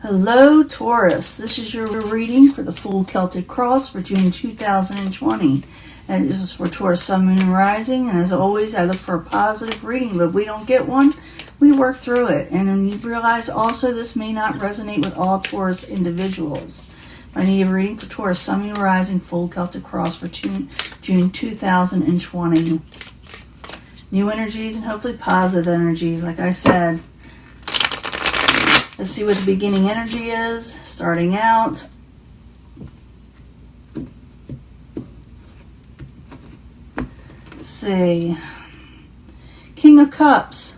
Hello, Taurus. This is your reading for the full Celtic cross for June 2020. And this is for Taurus, Sun, Moon, and Rising. And as always, I look for a positive reading, but if we don't get one, we work through it. And then you realize also this may not resonate with all Taurus individuals. I need a reading for Taurus, Sun, Moon, and Rising, full Celtic cross for June 2020. New energies and hopefully positive energies, like I said. Let's see what the beginning energy is, starting out. Let's see. King of Cups.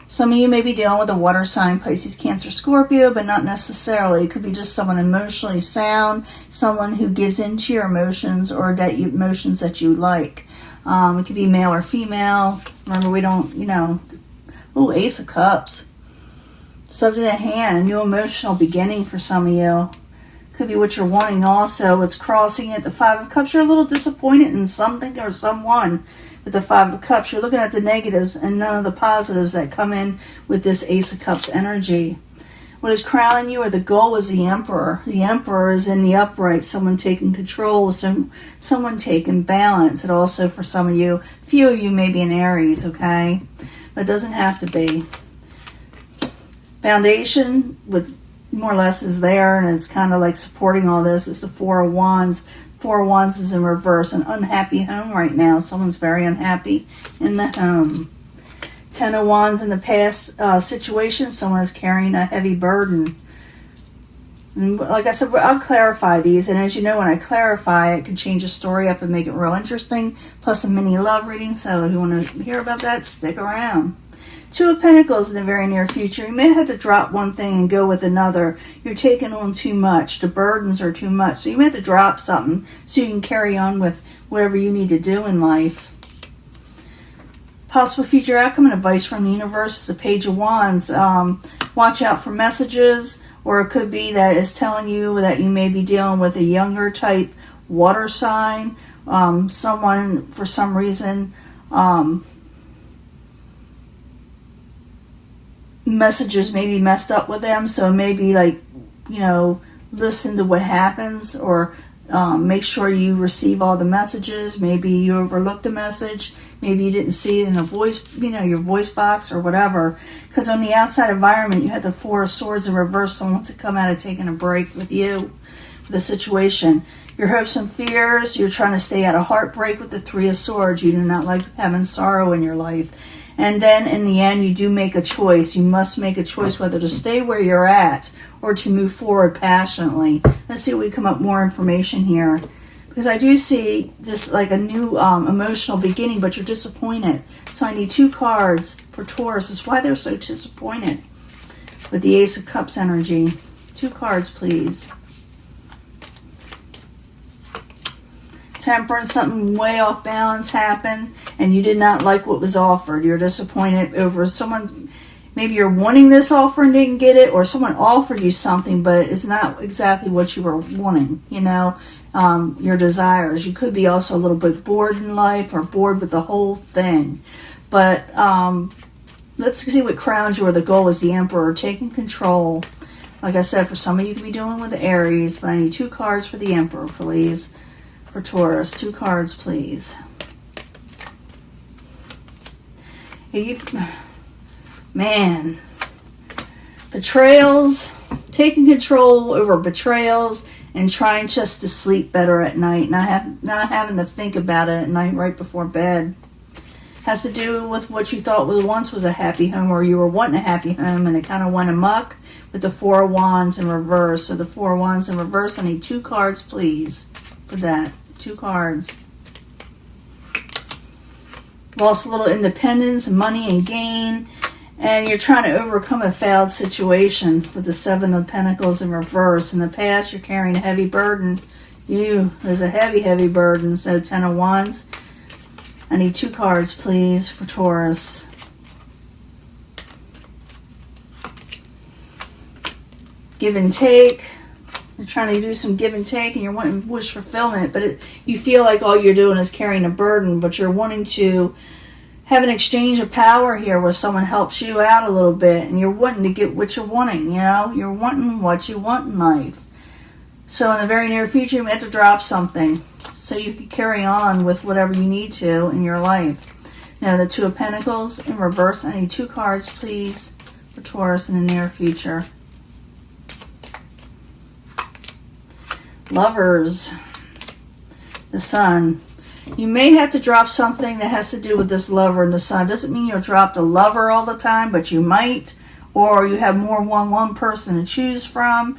Some of you may be dealing with a water sign, Pisces, Cancer, Scorpio, but not necessarily. It could be just someone emotionally sound, someone who gives into your emotions or emotions that you like. It could be male or female. Remember, we don't, ooh, Ace of Cups. Subject at hand, a new emotional beginning for some of you. Could be what you're wanting also. It's crossing at the Five of Cups. You're a little disappointed in something or someone with the Five of Cups. You're looking at the negatives and none of the positives that come in with this Ace of Cups energy. What is crowning you or the goal is the Emperor. The Emperor is in the upright, someone taking control, someone taking balance. And also for some of you, few of you may be in Aries, okay? But it doesn't have to be. Foundation with more or less is there, and it's kind of like supporting all this. It's the Four of Wands. Four of Wands is in reverse. An unhappy home right now. Someone's very unhappy in the home. Ten of Wands in the past situation. Someone is carrying a heavy burden. And like I said, I'll clarify these. And as you know, when I clarify, it can change a story up and make it real interesting. Plus a mini love reading. So if you want to hear about that, stick around. Two of Pentacles in the very near future. You may have to drop one thing and go with another. You're taking on too much. The burdens are too much. So you may have to drop something so you can carry on with whatever you need to do in life. Possible future outcome and advice from the universe is the Page of Wands. Watch out for messages, or it could be that it's telling you that you may be dealing with a younger type water sign. Someone, for some reason, messages may be messed up with them, so maybe listen to what happens, or make sure you receive all the messages. Maybe you overlooked a message, maybe you didn't see it in a voice, your voice box or whatever, because on the outside environment you had the Four of Swords in reverse. Someone wants to come out of taking a break with you for the situation. Your hopes and fears, you're trying to stay out of heartbreak with the Three of Swords. You do not like having sorrow in your life. And then in the end, you do make a choice. You must make a choice whether to stay where you're at or to move forward passionately. Let's see if we come up more information here. Because I do see this like a new emotional beginning, but you're disappointed. So I need two cards for Taurus. That's why they're so disappointed with the Ace of Cups energy. Two cards, please. Temperance, something way off balance happened and you did not like what was offered. You're disappointed over someone. Maybe you're wanting this offer and didn't get it, or someone offered you something but it's not exactly what you were wanting, your desires. You could be also a little bit bored in life or bored with the whole thing. But let's see what crowns you, or the goal is the Emperor, taking control. Like I said, for some of you could be doing with the Aries, but I need two cards for the Emperor, please. For Taurus, two cards, please. Betrayals, taking control over betrayals and trying just to sleep better at night, not having to think about it at night right before bed. Has to do with what you thought once was a happy home, or you were wanting a happy home and it kind of went amok with the Four of Wands in reverse. So the Four of Wands in reverse, I need two cards, please, for that. Two cards. Lost a little independence, money and gain, and you're trying to overcome a failed situation with the Seven of Pentacles in reverse. In the past, you're carrying a heavy burden. There's a heavy, heavy burden. So Ten of Wands. I need two cards, please, for Taurus. Give and take. You're trying to do some give and take and you're wanting wish fulfillment, but you feel like all you're doing is carrying a burden, but you're wanting to have an exchange of power here where someone helps you out a little bit and you're wanting to get what you're wanting, you know? You're wanting what you want in life. So in the very near future, you may have to drop something so you can carry on with whatever you need to in your life. Now, the Two of Pentacles in reverse. I need 2 cards, please, for Taurus in the near future. Lovers. The Sun. You may have to drop something that has to do with this lover and the Sun. Doesn't mean you'll drop the lover all the time, but you might. Or you have more one person to choose from.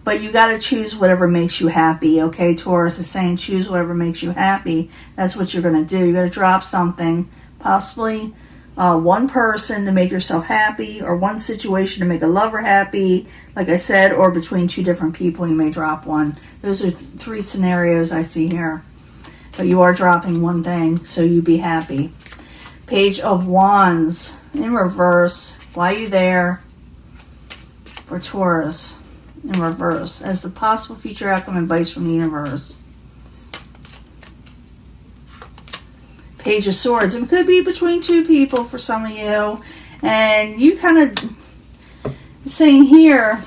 But you got to choose whatever makes you happy, okay? Taurus is saying choose whatever makes you happy. That's what you're going to do. You're going to drop something, possibly one person to make yourself happy, or one situation to make a lover happy, like I said, or between 2 different people, you may drop one. Those are 3 scenarios I see here. But you are dropping one thing, so you be happy. Page of Wands in reverse. Why are you there? For Taurus in reverse. As the possible future outcome advice from the universe. Page of Swords. It could be between 2 people for some of you. And you kind of saying here,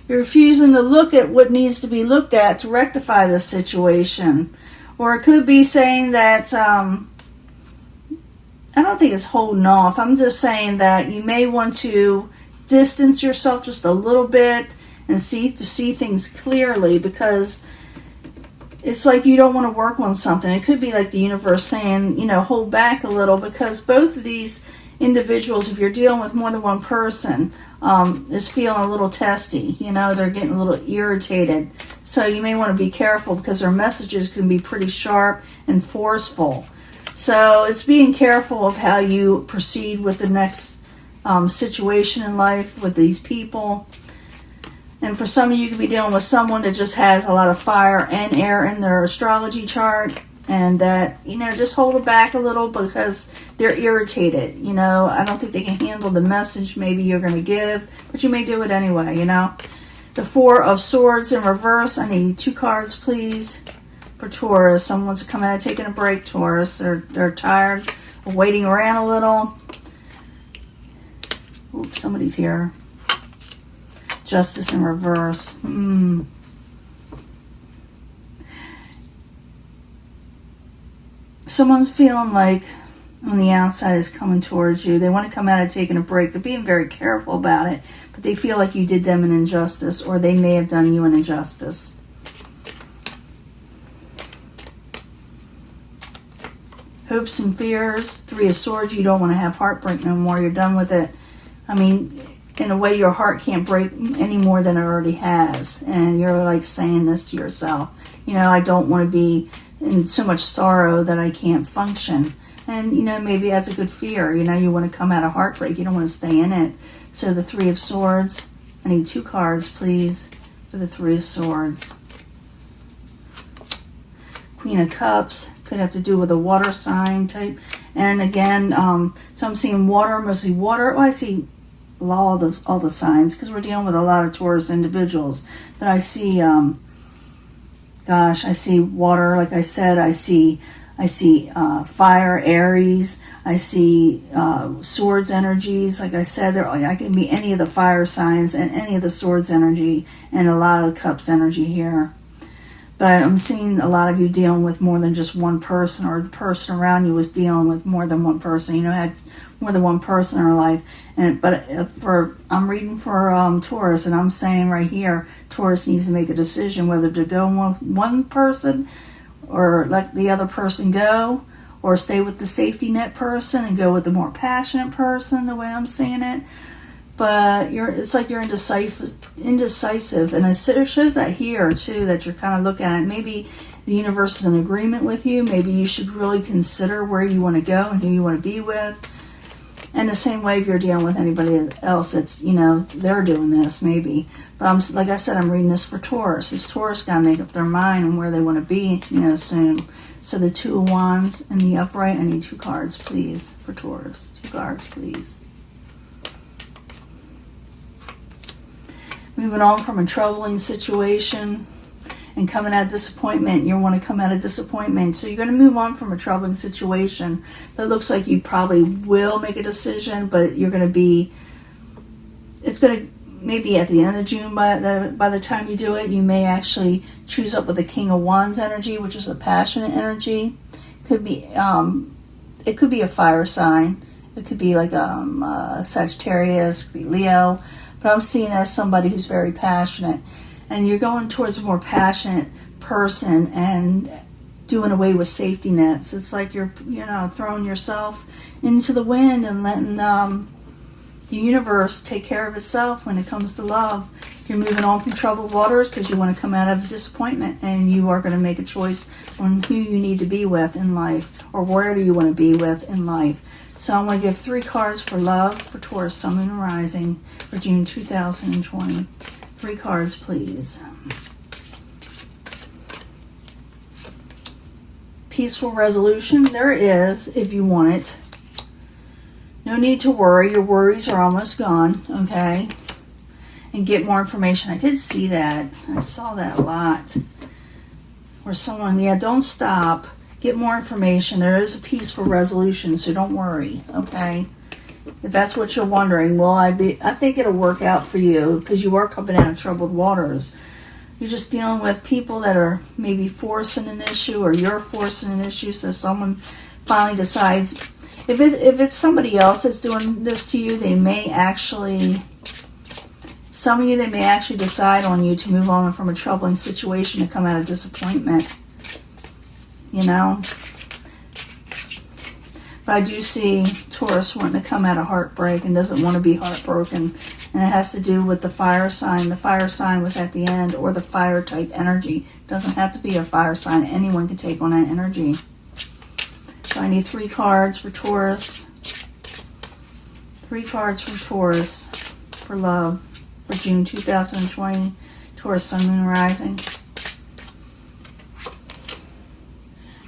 you're refusing to look at what needs to be looked at to rectify this situation. Or it could be saying that, I don't think it's holding off. I'm just saying that you may want to distance yourself just a little bit and see things clearly, because it's like you don't want to work on something. It could be like the universe saying, you know, hold back a little, because both of these individuals, if you're dealing with more than one person, is feeling a little testy. You know, they're getting a little irritated. So you may want to be careful, because their messages can be pretty sharp and forceful. So it's being careful of how you proceed with the next situation in life with these people. And for some of you, you could be dealing with someone that just has a lot of fire and air in their astrology chart, and that, you know, just hold it back a little because they're irritated. You know, I don't think they can handle the message maybe you're going to give, but you may do it anyway, you know. The Four of Swords in reverse. I need 2 cards, please, for Taurus. Someone wants to come out and taking a break, Taurus. They're tired of waiting around a little. Oops, somebody's here. Justice in reverse. Someone's feeling like on the outside is coming towards you. They want to come out and taking a break. They're being very careful about it, but they feel like you did them an injustice, or they may have done you an injustice. Hopes and fears. 3 of Swords. You don't want to have heartbreak no more. You're done with it. I mean, in a way, your heart can't break any more than it already has. And you're like saying this to yourself. You know, I don't want to be in so much sorrow that I can't function. And, you know, maybe that's a good fear. You know, you want to come out of heartbreak. You don't want to stay in it. So the 3 of Swords. I need 2 cards, please, for the 3 of Swords. Queen of Cups. Could have to do with a water sign type. And again, so I'm seeing water, mostly water. Oh, I see all the signs, because we're dealing with a lot of Taurus individuals. But I see, I see water, like I said. I see fire, Aries. I see swords energies. Like I said, I can be any of the fire signs and any of the swords energy, and a lot of cups energy here. But I'm seeing a lot of you dealing with more than just one person, or the person around you was dealing with more than one person. You know, had more than one person in her life. I'm reading for Taurus, and I'm saying right here, Taurus needs to make a decision whether to go with one person or let the other person go, or stay with the safety net person and go with the more passionate person, the way I'm seeing it. But it's like you're indecisive, and it shows that here too, that you're kind of looking at it. Maybe the universe is in agreement with you. Maybe you should really consider where you want to go and who you want to be with. And the same way, if you're dealing with anybody else, it's, you know, they're doing this maybe. But like I said, I'm reading this for Taurus. This Taurus got to make up their mind on where they want to be, you know, soon. So the 2 of Wands in the upright. I need 2 cards, please, for Taurus. 2 cards, please. Moving on from a troubling situation. and coming out of disappointment. You want to come out of disappointment. So you're going to move on from a troubling situation. That looks like you probably will make a decision, but you're going to be, it's going to, maybe at the end of June, by the time you do it, you may actually choose up with the King of Wands energy, which is a passionate energy. Could be, it could be a fire sign. It could be like Sagittarius, could be Leo. But I'm seeing as somebody who's very passionate. And you're going towards a more passionate person and doing away with safety nets. It's like you're, throwing yourself into the wind and letting the universe take care of itself when it comes to love. You're moving on from troubled waters because you want to come out of disappointment, and you are going to make a choice on who you need to be with in life, or where do you want to be with in life. So I'm going to give 3 cards for love for Taurus, Sun, Moon, and Rising for June 2020. 3 cards, please. Peaceful resolution. There is, if you want it. No need to worry. Your worries are almost gone, okay? And get more information. I did see that. I saw that a lot. Where someone, don't stop. Get more information. There is a peaceful resolution, so don't worry, okay? If that's what you're wondering, I think it'll work out for you because you are coming out of troubled waters. You're just dealing with people that are maybe forcing an issue, or you're forcing an issue, so someone finally decides. If it's somebody else that's doing this to you, they may actually decide on you to move on from a troubling situation to come out of disappointment. But I do see Taurus wanting to come out of heartbreak and doesn't want to be heartbroken. And it has to do with the fire sign. The fire sign was at the end, or the fire type energy. It doesn't have to be a fire sign. Anyone can take on that energy. So I need 3 cards for Taurus. 3 cards for Taurus for love for June 2020. Taurus, Sun, Moon, Rising.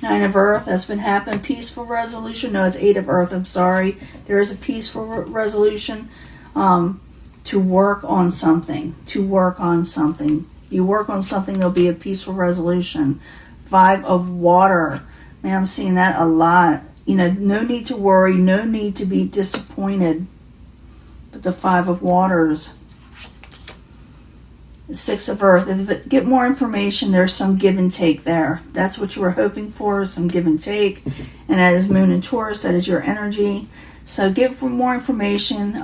9 of Earth, that's been happening. Peaceful resolution. No, it's 8 of Earth. I'm sorry. There is a peaceful resolution to work on something. To work on something. You work on something, there'll be a peaceful resolution. 5 of Water. Man, I'm seeing that a lot. No need to worry. No need to be disappointed. But the 5 of Waters. 6 of Earth. Get more information. There's some give and take there. That's what you were hoping for, some give and take. And that is Moon and Taurus. That is your energy. So give more information.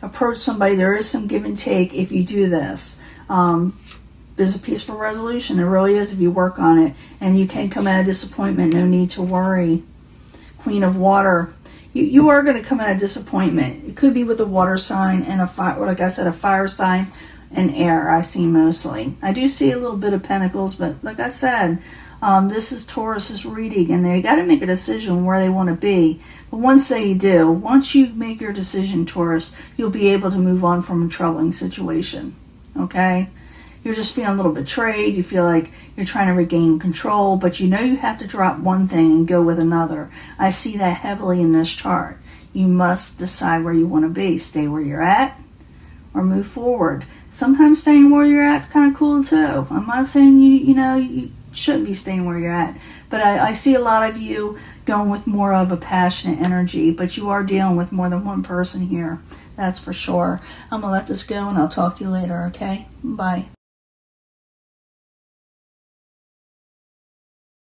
Approach somebody. There is some give and take if you do this. There's a peaceful resolution. There really is if you work on it. And you can come out of disappointment. No need to worry. Queen of Water. You are going to come out of disappointment. It could be with a water sign and a fire, or like I said, a fire sign and air. I see mostly. I do see a little bit of Pentacles, but like I said, this is Taurus's reading, and they got to make a decision where they want to be. But once they do, once you make your decision, Taurus, you'll be able to move on from a troubling situation. Okay? You're just feeling a little betrayed. You feel like you're trying to regain control, but you have to drop one thing and go with another. I see that heavily in this chart. You must decide where you want to be. Stay where you're at or move forward. Sometimes staying where you're at is kind of cool too. I'm not saying you shouldn't be staying where you're at, but I see a lot of you going with more of a passionate energy, but you are dealing with more than one person here. That's for sure. I'm going to let this go, and I'll talk to you later, okay? Bye.